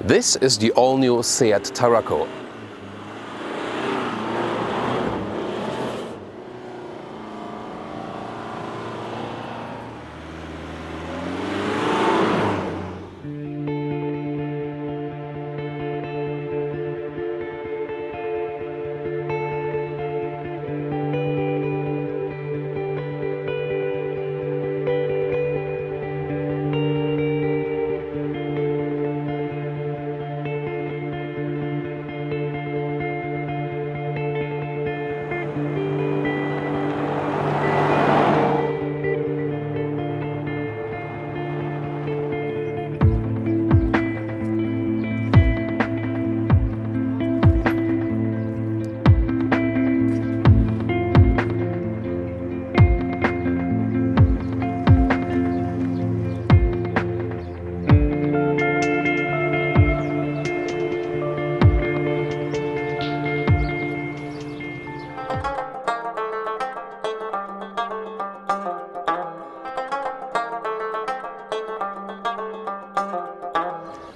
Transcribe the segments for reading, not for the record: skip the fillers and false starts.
This is the all-new Seat Tarraco.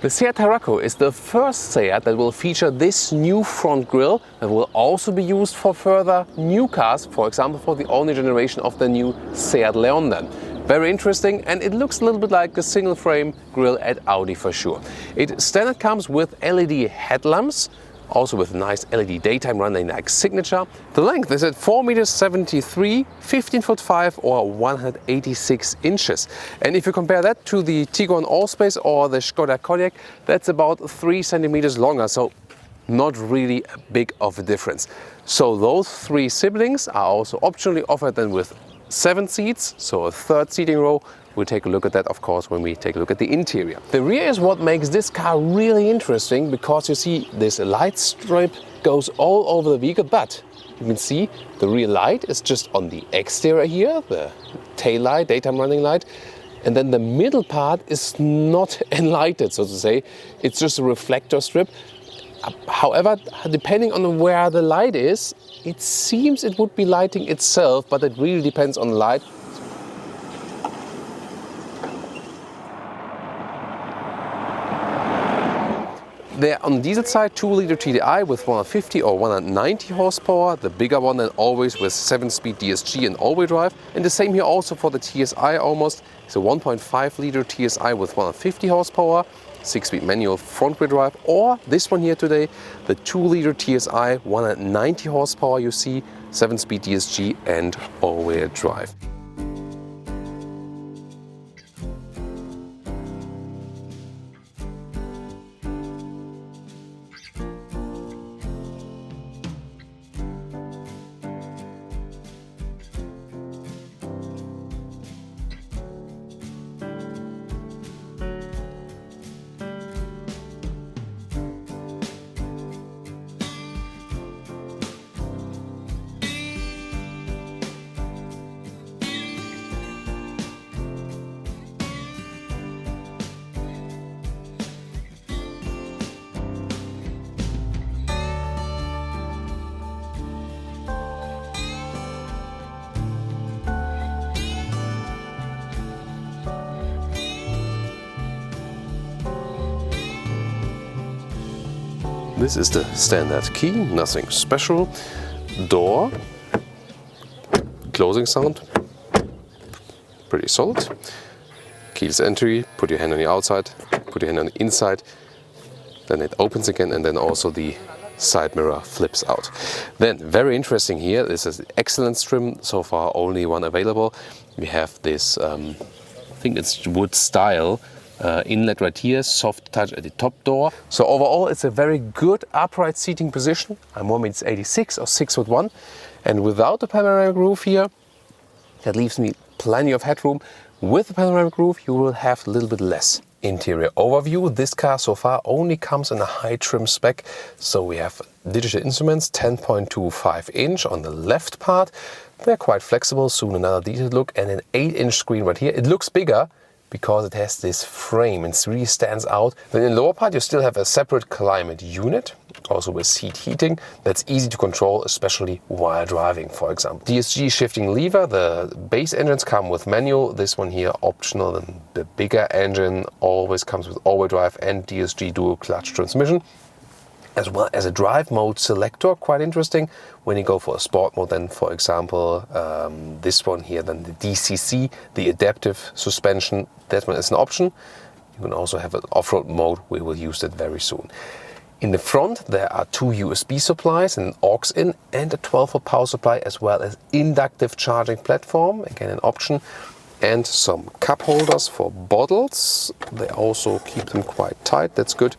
The Seat Tarraco is the first Seat that will feature this new front grille that will also be used for further new cars, for example for the all-new generation of the new Seat Leon then. Very interesting, and it looks a little bit like a single frame grille at Audi for sure. It standard comes with LED headlamps, also with nice LED daytime running like signature. The length is at 4,73 m, 15'5" or 186 inches. And if you compare that to the Tiguan Allspace or the Skoda Kodiaq, that's about 3 centimeters longer, so not really a big of a difference. So those three siblings are also optionally offered then with 7 seats, so a third seating row. We'll take a look at that, of course, when we take a look at the interior. The rear is what makes this car really interesting, because you see this light strip goes all over the vehicle, but you can see the rear light is just on the exterior here, the tail light, daytime running light, and then the middle part is not enlightened, so to say. It's just a reflector strip. However, depending on where the light is, it seems it would be lighting itself, but it really depends on the light. There on the diesel side, 2-liter TDI with 150 or 190 horsepower, the bigger one than always with 7-speed DSG and all-wheel drive. And the same here also for the TSI almost. It's a 1.5-liter TSI with 150 horsepower, 6-speed manual front-wheel drive, or this one here today, the 2-liter TSI, 190 horsepower you see, 7-speed DSG and all-wheel drive. This is the standard key, nothing special. Door, closing sound, pretty solid. Keyless entry, put your hand on the outside, put your hand on the inside, then it opens again, and then also the side mirror flips out. Then, very interesting here, this is excellent trim, so far only one available. We have this, I think it's wood style, inlet right here, soft touch at the top door. So overall it's a very good upright seating position. I'm 1m86 or 6'1", and without the panoramic roof here, that leaves me plenty of headroom. With the panoramic roof you will have a little bit less. Interior overview, this car so far only comes in a high trim spec. So we have digital instruments, 10.25 inch on the left part. They're quite flexible, soon another detailed look, and an 8-inch screen right here. It looks bigger because it has this frame and it really stands out. Then in the lower part you still have a separate climate unit Also with seat heating, that's easy to control, especially while driving, for example. DSG shifting lever, the base engines come with manual, this one here optional, and the bigger engine always comes with all-wheel drive and DSG dual clutch transmission. As well as a drive mode selector, quite interesting. When you go for a sport mode, then for example, this one here, then the DCC, the adaptive suspension, that one is an option. You can also have an off-road mode, we will use that very soon. In the front, there are two USB supplies, an aux-in and a 12-volt power supply, as well as inductive charging platform, again an option, and some cup holders for bottles. They also keep them quite tight, that's good,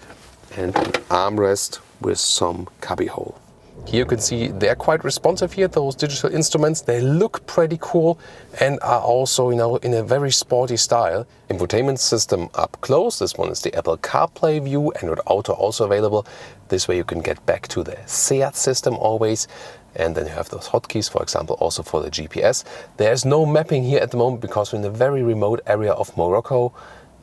and an armrest with some cubby hole. Here you can see they're quite responsive here, those digital instruments. They look pretty cool and are also, you know, in a very sporty style. Infotainment system up close. This one is the Apple CarPlay view, Android Auto also available. This way you can get back to the Seat system always. And then you have those hotkeys, for example, also for the GPS. There's no mapping here at the moment because we're in a very remote area of Morocco.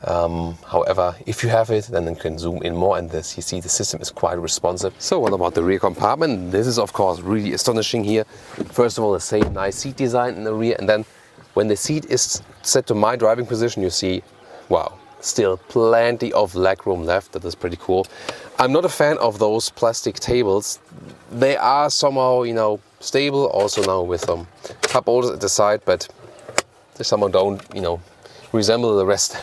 However, if you have it, then you can zoom in more, and this, you see the system is quite responsive. So what about the rear compartment? This is of course really astonishing here. First of all, the same nice seat design in the rear, and then when the seat is set to my driving position, you see, wow, still plenty of legroom left. That is pretty cool. I'm not a fan of those plastic tables. They are somehow, you know, stable, also now with some cup holders at the side, but they somehow don't, you know, resemble the rest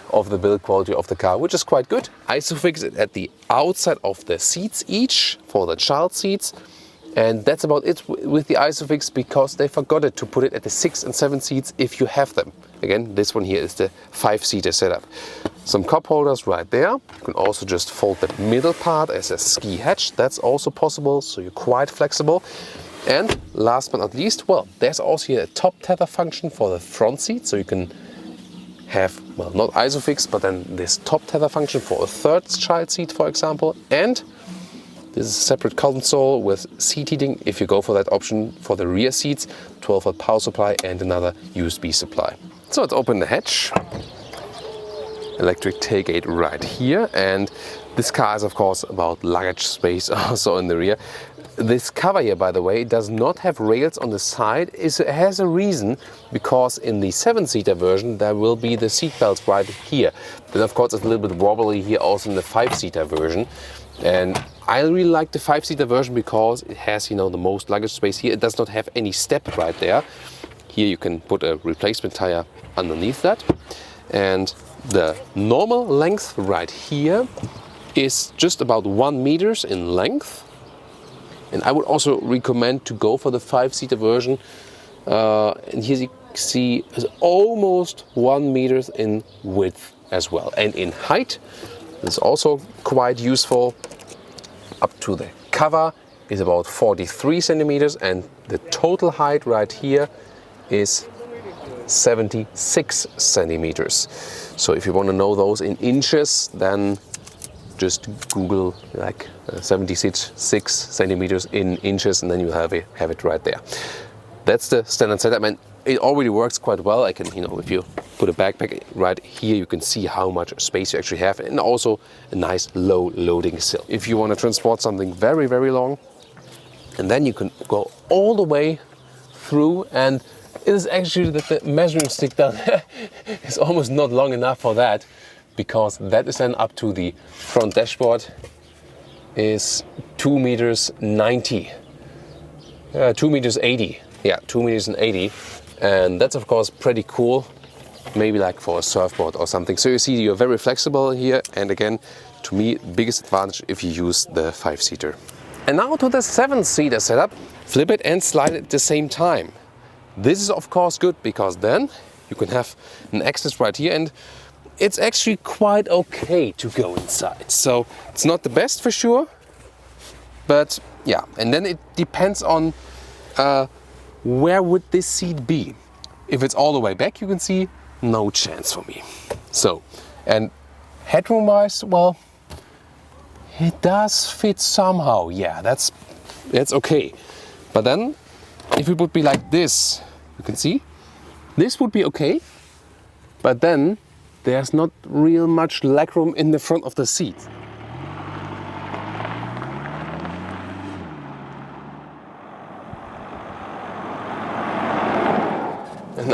of the build quality of the car, which is quite good. Isofix at the outside of the seats each for the child seats. And that's about it with the Isofix, because they forgot it to put it at the 6 and 7 seats if you have them. Again, this one here is the 5-seater setup. Some cup holders right there. You can also just fold the middle part as a ski hatch. That's also possible, so you're quite flexible. And last but not least, well, there's also here a top tether function for the front seat, so you can have, well, not Isofix, but then this top tether function for a third child seat, for example. And this is a separate console with seat heating if you go for that option for the rear seats, 12-volt power supply and another USB supply. So let's open the hatch. Electric tailgate right here, and this car is of course about luggage space also in the rear. This cover here, by the way, does not have rails on the side. It has a reason, because in the 7-seater version there will be the seat belts right here. Then of course it's a little bit wobbly here also in the 5-seater version. And I really like the 5-seater version because it has, you know, the most luggage space here. It does not have any step right there. Here you can put a replacement tire underneath that. And the normal length right here is just about 1 meter in length. And I would also recommend to go for the 5-seater version. And here you see it's almost 1 meter in width as well. And in height, it's also quite useful. Up to the cover is about 43 centimeters, and the total height right here is 76 centimeters. So if you want to know those in inches, then just Google like 76 centimeters in inches, and then you have it right there. That's the standard setup, and it already works quite well. I can, you know, if you put a backpack right here, you can see how much space you actually have, and also a nice low loading sill. If you want to transport something very, very long, and then you can go all the way through, and it is actually that the measuring stick down is almost not long enough for that, because that is then up to the front dashboard is 2 meters 90, 2 meters 80. Yeah, 2 meters and 80. And that's of course pretty cool, maybe like for a surfboard or something. So you see you're very flexible here, and again, to me, biggest advantage if you use the 5-seater. And now to the 7-seater setup. Flip it and slide it at the same time. This is of course good, because then you can have an access right here, and it's actually quite okay to go inside. So it's not the best for sure, but yeah. And then it depends on where would this seat be. If it's all the way back, you can see no chance for me. So, and headroom wise, well, it does fit somehow. Yeah, that's okay. But then if it would be like this, you can see this would be okay, but then there's not real much legroom in the front of the seat.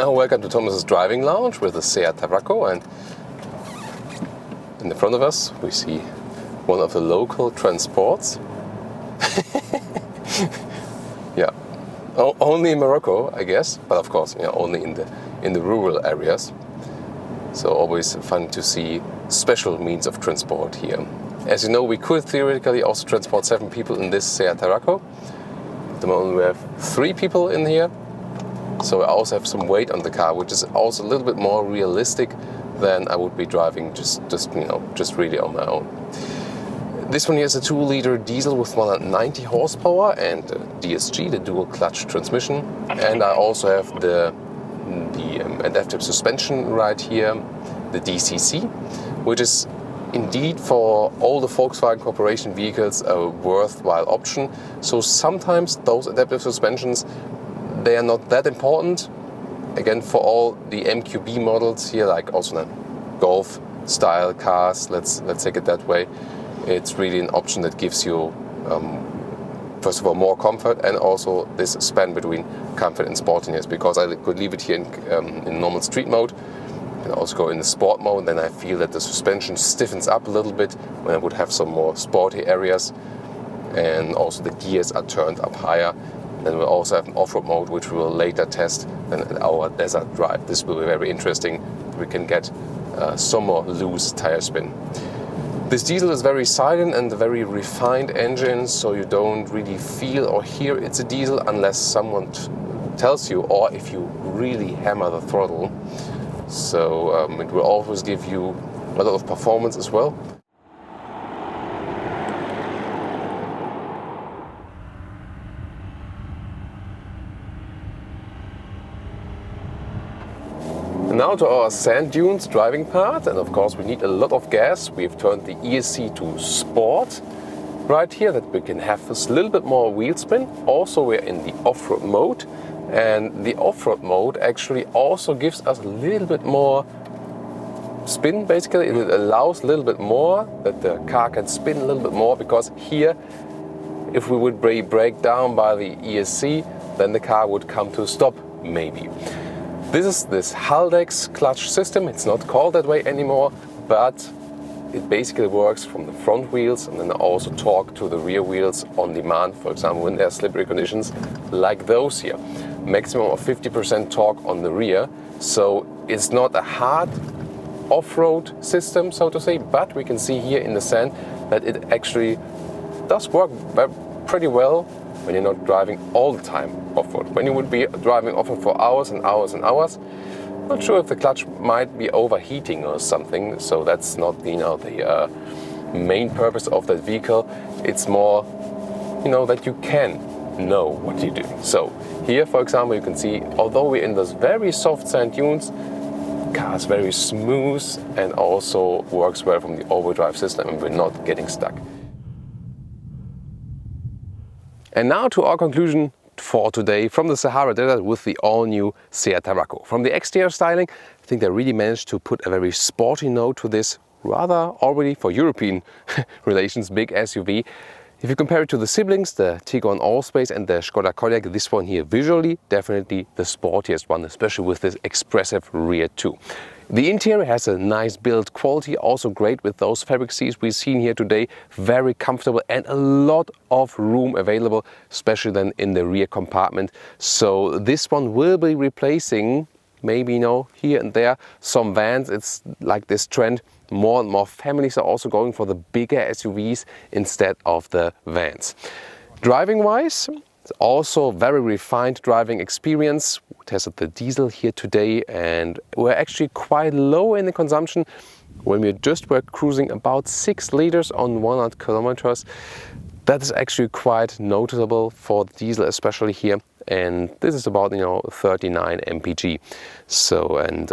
Now welcome to Thomas's driving lounge with the Seat Tarraco, and in the front of us we see one of the local transports. Yeah, only in Morocco, I guess, but of course, only in the rural areas. So always fun to see special means of transport here. As you know, we could theoretically also transport 7 people in this Seat Tarraco. At the moment we have 3 people in here. So I also have some weight on the car, which is also a little bit more realistic than I would be driving just really on my own. This one here is a 2-liter diesel with 190 horsepower and DSG, the dual clutch transmission. And I also have the adaptive suspension right here, the DCC, which is indeed for all the Volkswagen Corporation vehicles a worthwhile option. So sometimes those adaptive suspensions, they are not that important. Again, for all the MQB models here, like also the Golf style cars, let's take it that way, it's really an option that gives you first of all more comfort, and also this span between comfort and sportiness, because I could leave it here in normal street mode and also go in the sport mode. Then I feel that the suspension stiffens up a little bit when I would have some more sporty areas, and also the gears are turned up higher. Then we'll also have an off-road mode, which we will later test in our desert drive. This will be very interesting. We can get some more loose tire spin. This diesel is very silent and a very refined engine, so you don't really feel or hear it's a diesel unless someone tells you, or if you really hammer the throttle. So it will always give you a lot of performance as well. Now to our sand dunes driving part, and of course we need a lot of gas. We've turned the ESC to Sport right here, that we can have this little bit more wheel spin. Also we're in the off-road mode, and the off-road mode actually also gives us a little bit more spin. Basically it allows a little bit more that the car can spin a little bit more, because here if we would break down by the ESC, then the car would come to a stop maybe. This is this Haldex clutch system. It's not called that way anymore, but it basically works from the front wheels and then also torque to the rear wheels on demand, for example when there are slippery conditions like those here. Maximum of 50% torque on the rear, so it's not a hard off-road system, so to say, but we can see here in the sand that it actually does work pretty well when you're not driving all the time off-road. When you would be driving off-road for hours and hours and hours, not sure if the clutch might be overheating or something, so that's not the main purpose of that vehicle. It's more that you can know what you do. So here, for example, you can see, although we're in those very soft sand dunes, the car is very smooth and also works well from the all-wheel drive system, and we're not getting stuck. And now to our conclusion for today from the Sahara Desert with the all-new Seat Tarraco. From the exterior styling, I think they really managed to put a very sporty note to this rather already for European relations big SUV. If you compare it to the siblings, the Tiguan Allspace and the Skoda Kodiaq, this one here visually definitely the sportiest one, especially with this expressive rear too. The interior has a nice build quality, also great with those fabric seats we've seen here today, very comfortable and a lot of room available, especially then in the rear compartment. So this one will be replacing maybe here and there some vans. It's like this trend, more and more families are also going for the bigger SUVs instead of the vans. Driving wise, it's also very refined driving experience. We tested the diesel here today and we're actually quite low in the consumption. When we were cruising about 6 liters on 100 kilometers. That is actually quite noticeable for the diesel, especially here. And this is about 39 mpg, so and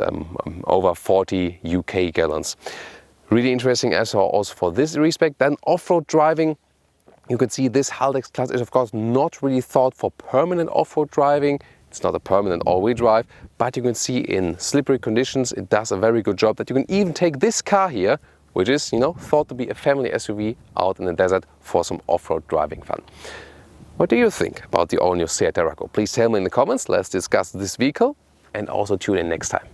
over 40 UK gallons. Really interesting as well also for this respect. Then off-road driving. You can see this Haldex clutch is of course not really thought for permanent off-road driving. It's not a permanent all-wheel drive, but you can see in slippery conditions it does a very good job, that you can even take this car here, which is thought to be a family SUV, out in the desert for some off-road driving fun. What do you think about the all-new Seat Tarraco? Please tell me in the comments. Let's discuss this vehicle. and also tune in next time.